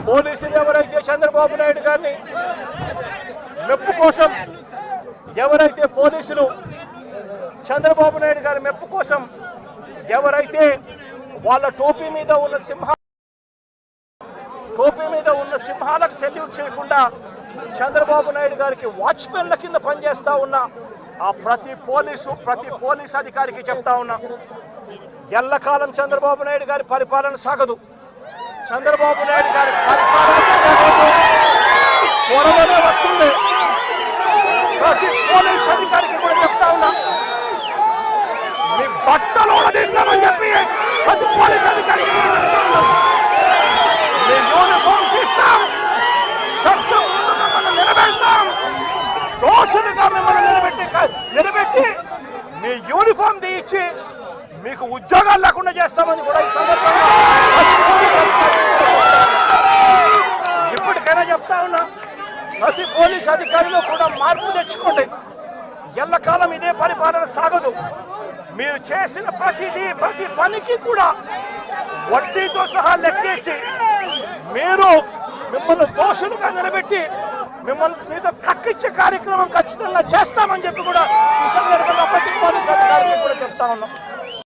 పోలీసులు ఎవరైతే చంద్రబాబు నాయుడు గారిని మెప్పు కోసం ఎవరైతే పోలీసులు చంద్రబాబు నాయుడు గారి మెప్పు కోసం ఎవరైతే వాళ్ళ టోపీ మీద ఉన్న సింహాలకు సెల్యూట్ చేయకుండా చంద్రబాబు నాయుడు గారికి వాచ్మెన్ల కింద పనిచేస్తా ఉన్న ఆ ప్రతి పోలీస్ అధికారికి చెప్తా ఉన్నా, ఎల్లకాలం చంద్రబాబు నాయుడు గారి పరిపాలన సాగదు. చంద్రబాబు నాయుడు గారి పరిపాలన త్వరలోనే వస్తుంది. ప్రతి పోలీస్ అధికారికి కూడా చెప్తా ఉన్నా, మీ బట్టలు తీస్తామని చెప్పి ప్రతి పోలీస్ అధికారికి చెప్తా ఉన్నాం. మీ యూనిఫామ్ తీస్తాం, చట్టం మిమ్మల్ని నిలబెడతాం, దోషులుగా మిమ్మల్ని నిలబెట్టి మీ యూనిఫామ్ తీయించి మీకు ఉద్యోగాలు లేకుండా చేస్తామని కూడా ఈ సందర్భంగా ఇప్పటికైనా చెప్తా ఉన్నా, ప్రతి పోలీస్ అధికారిలో కూడా మార్పు తెచ్చుకోండి. ఎల్లకాలం ఇదే పరిపాలన సాగదు. మీరు చేసిన ప్రతి పనికి కూడా వడ్డీతో సహా లెక్కేసి మిమ్మల్ని దోషులుగా నిలబెట్టి మీతో కక్కిచ్చే కార్యక్రమం ఖచ్చితంగా చేస్తామని చెప్పి కూడా ఈ సందర్భంగా ప్రతి పోలీస్ అధికారికి కూడా చెప్తా ఉన్నాం.